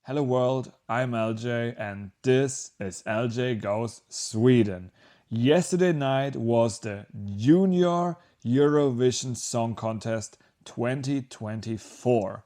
Hello world, I'm LJ and this is LJ Goes Sweden. Yesterday night was the Junior Eurovision Song Contest 2024.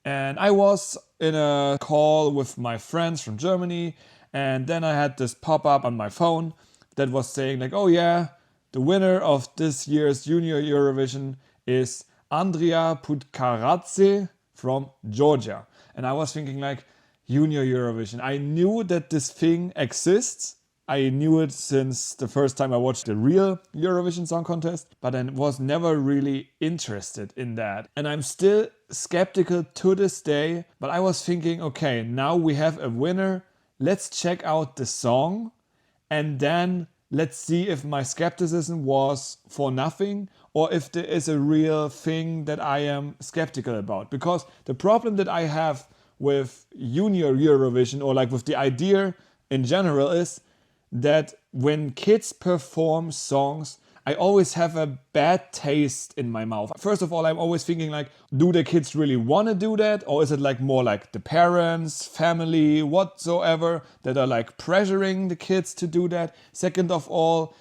And I was in a call with my friends from Germany, and then I had this pop-up on my phone that was saying like, oh yeah, the winner of this year's Junior Eurovision is Andria Putkaradze from Georgia. And I was thinking like, Junior Eurovision. I knew that this thing exists. I knew it since the first time I watched the real Eurovision Song Contest, but I was never really interested in that. And I'm still skeptical to this day, but I was thinking, okay, now we have a winner. Let's check out the song and then let's see if my skepticism was for nothing or if there is a real thing that I am skeptical about. Because the problem that I have with Junior Eurovision or like with the idea in general is that when kids perform songs, I always have a bad taste in my mouth. First of all, I'm always thinking like, do the kids really want to do that? Or is it like more like the parents, family, whatsoever that are like pressuring the kids to do that? Second of all,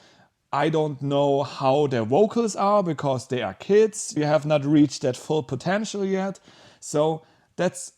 I don't know how their vocals are because they are kids. We have not reached that full potential yet. So that's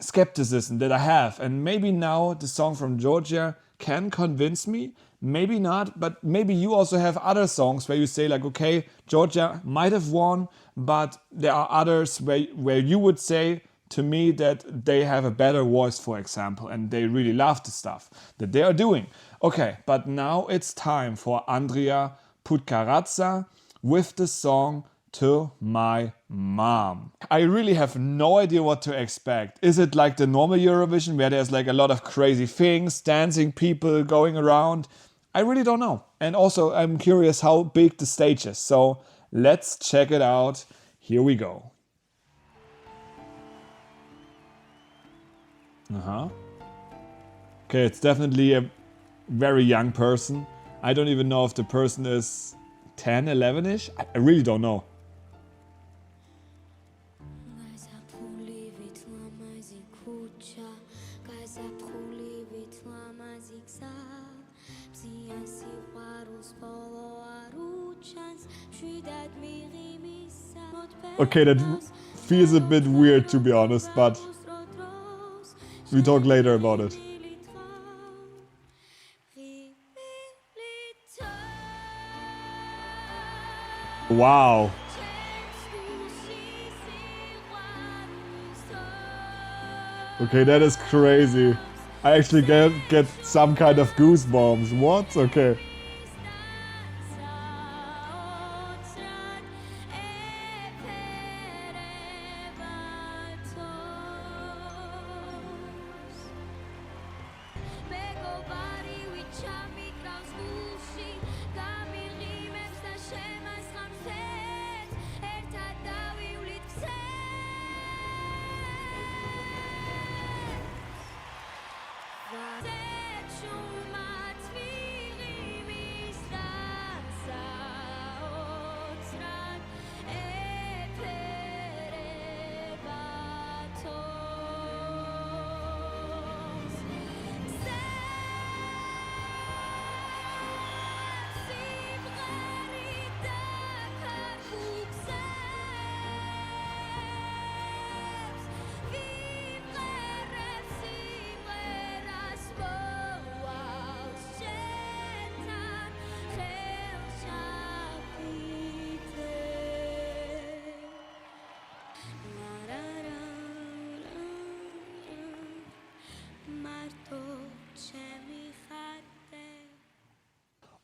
skepticism that I have, and maybe now the song from Georgia can convince me, maybe not, but maybe you also have other songs where you say like, okay, Georgia might have won, but there are others where you would say to me that they have a better voice, for example, and they really love the stuff that they are doing. Okay, but now it's time for Andria Putkaradze with the song To My Mom. I really have no idea what to expect. Is it like the normal Eurovision where there's like a lot of crazy things, dancing people going around? I really don't know. And also I'm curious how big the stage is. So let's check it out. Here we go. Okay, it's definitely a very young person. I don't even know if the person is 10, 11-ish. I really don't know. Okay, that feels a bit weird to be honest, but we talk later about it. Wow. Okay, that is crazy. I actually get some kind of goosebumps. What? Okay.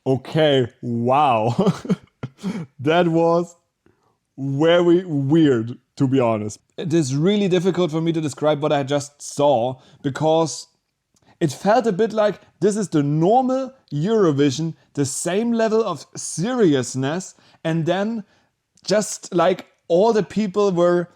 Okay, wow. That was very weird, to be honest. It is really difficult for me to describe what I just saw because it felt a bit like this is the normal Eurovision, the same level of seriousness, and then just like all the people were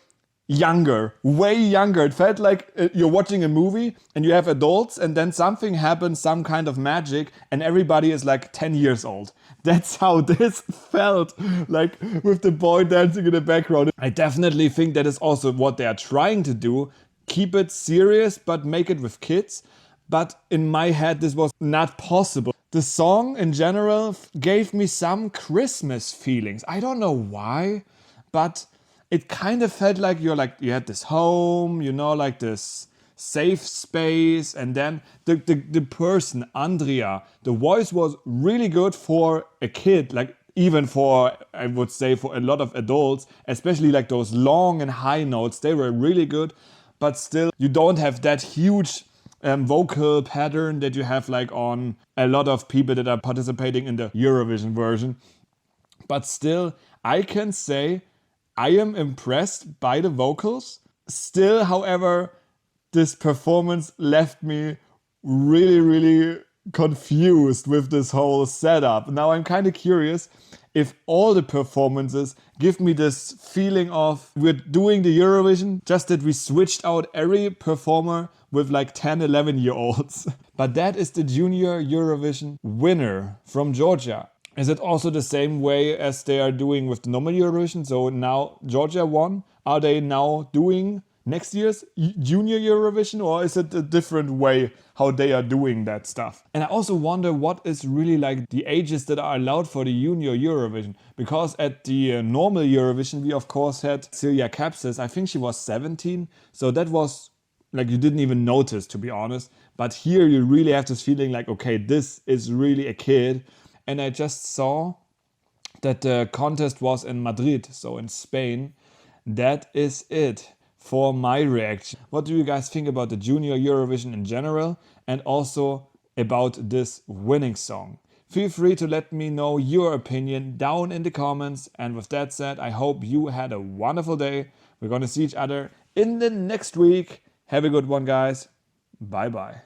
younger, way younger. It felt like you're watching a movie and you have adults and then something happens, some kind of magic, and everybody is like 10 years old. That's how this felt, like with the boy dancing in the background. I definitely think that is also what they are trying to do. keep it serious but make it with kids. But in my head, this was not possible. The song in general gave me some Christmas feelings. I don't know why, but it kind of felt like you had this home, like this safe space. And then the person, Andria, the voice was really good for a kid, like even for, I would say, for a lot of adults, especially like those long and high notes, they were really good. But still, you don't have that huge vocal pattern that you have like on a lot of people that are participating in the Eurovision version. But still, I can say I am impressed by the vocals. Still, however, this performance left me really, really confused with this whole setup. Now I'm kind of curious if all the performances give me this feeling of we're doing the Eurovision, just that we switched out every performer with like 10, 11-year-olds. But that is the Junior Eurovision winner from Georgia. Is it also the same way as they are doing with the normal Eurovision? So now Georgia won. Are they now doing next year's Junior Eurovision, or is it a different way how they are doing that stuff? And I also wonder what is really like the ages that are allowed for the Junior Eurovision. Because at the normal Eurovision, we of course had Celia Capsis. I think she was 17. So that was like you didn't even notice, to be honest. But here you really have this feeling like, okay, this is really a kid. And I just saw that the contest was in Madrid, so in Spain. That is it for my reaction. What do you guys think about the Junior Eurovision in general, and also about this winning song? Feel free to let me know your opinion down in the comments. And with that said, I hope you had a wonderful day. We're going to see each other in the next week. Have a good one, guys. Bye bye.